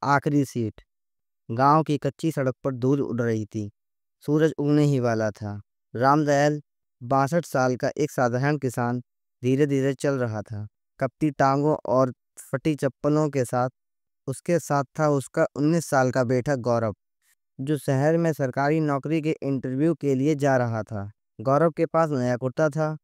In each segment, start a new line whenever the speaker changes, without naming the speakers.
आखिरी सीट। गांव की कच्ची सड़क पर धूल उड़ रही थी। सूरज उगने ही वाला था। रामदयाल 62 साल का एक साधारण किसान धीरे धीरे चल रहा था। कपटी टांगों और फटी चप्पलों के साथ। उसके साथ था उसका 19 साल का बेटा गौरव, जो शहर में सरकारी नौकरी के इंटरव्यू के लिए जा रहा था। गौरव के पास नया कुर्ता था,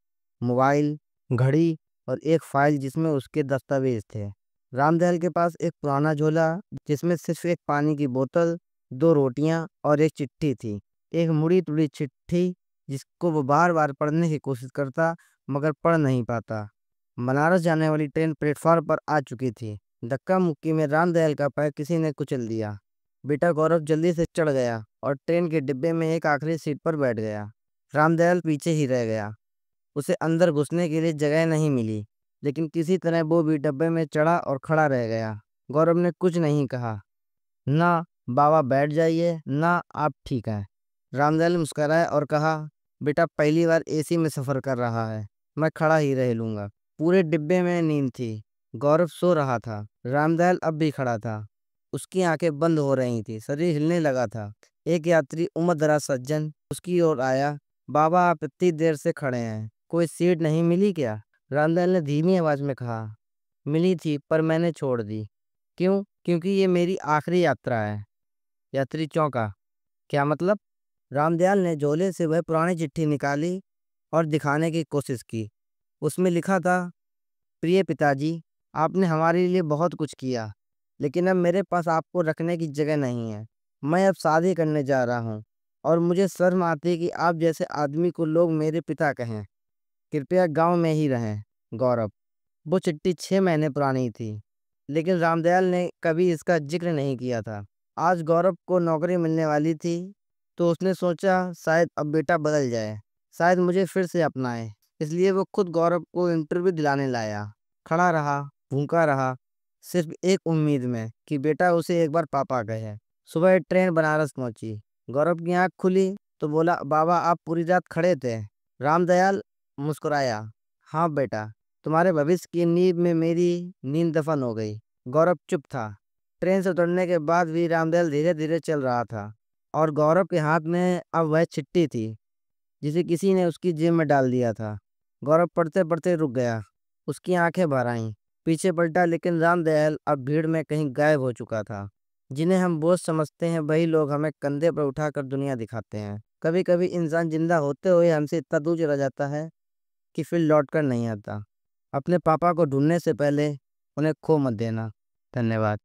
मोबाइल, घड़ी और एक फाइल जिसमें उसके दस्तावेज थे। रामदयाल के पास एक पुराना झोला जिसमें सिर्फ एक पानी की बोतल, दो रोटियां और एक चिट्ठी थी। एक मुड़ी तुड़ी चिट्ठी जिसको वो बार बार पढ़ने की कोशिश करता मगर पढ़ नहीं पाता। बनारस जाने वाली ट्रेन प्लेटफार्म पर आ चुकी थी। धक्का मुक्की में रामदयाल का पैर किसी ने कुचल दिया। बेटा गौरव जल्दी से चढ़ गया और ट्रेन के डिब्बे में एक आखिरी सीट पर बैठ गया। रामदयाल पीछे ही रह गया। उसे अंदर घुसने के लिए जगह नहीं मिली, लेकिन किसी तरह वो भी डब्बे में चढ़ा और खड़ा रह गया। गौरव ने कुछ नहीं कहा। ना बाबा बैठ जाइए, ना आप ठीक हैं। रामदयाल मुस्कुराया और कहा, बेटा पहली बार एसी में सफर कर रहा है, मैं खड़ा ही रह लूंगा। पूरे डिब्बे में नींद थी। गौरव सो रहा था। रामदयाल अब भी खड़ा था। उसकी आंखें बंद हो रही थी, शरीर हिलने लगा था। एक यात्री उम्रदराज सज्जन उसकी ओर आया। बाबा आप इतनी देर से खड़े हैं, कोई सीट नहीं मिली क्या? रामदयाल ने धीमी आवाज में कहा, मिली थी पर मैंने छोड़ दी। क्यों? क्योंकि ये मेरी आखिरी यात्रा है। यात्री चौंका। क्या मतलब? रामदयाल ने झोले से वह पुरानी चिट्ठी निकाली और दिखाने की कोशिश की। उसमें लिखा था, प्रिय पिताजी, आपने हमारे लिए बहुत कुछ किया, लेकिन अब मेरे पास आपको रखने की जगह नहीं है। मैं अब शादी करने जा रहा हूँ और मुझे शर्म आती है कि आप जैसे आदमी को लोग मेरे पिता कहें। कृपया गांव में ही रहें। गौरव। वो चिट्ठी 6 महीने पुरानी थी, लेकिन रामदयाल ने कभी इसका जिक्र नहीं किया था। आज गौरव को नौकरी मिलने वाली थी, तो उसने सोचा शायद अब बेटा बदल जाए, शायद मुझे फिर से अपनाए। इसलिए वो खुद गौरव को इंटरव्यू दिलाने लाया। खड़ा रहा, भूखा रहा, सिर्फ एक उम्मीद में कि बेटा उसे एक बार पापा कहे। सुबह ट्रेन बनारस पहुंची। गौरव की आंख खुली तो बोला, बाबा आप पूरी रात खड़े थे? रामदयाल मुस्कुराया, हाँ बेटा, तुम्हारे भविष्य की नींव में मेरी नींद दफन हो गई। गौरव चुप था। ट्रेन से उतरने के बाद भी रामदयाल धीरे धीरे चल रहा था और गौरव के हाथ में अब वह चिट्ठी थी जिसे किसी ने उसकी जेब में डाल दिया था। गौरव पढ़ते पढ़ते रुक गया। उसकी आंखें भर आईं। पीछे पलटा, लेकिन रामदयाल अब भीड़ में कहीं गायब हो चुका था। जिन्हें हम बोझ समझते हैं वही लोग हमें कंधे पर उठाकर दुनिया दिखाते हैं। कभी कभी इंसान जिंदा होते हुए हमसे इतना दूर चला जाता है कि फिर लौट कर नहीं आता। अपने पापा को ढूंढने से पहले उन्हें खो मत देना। धन्यवाद।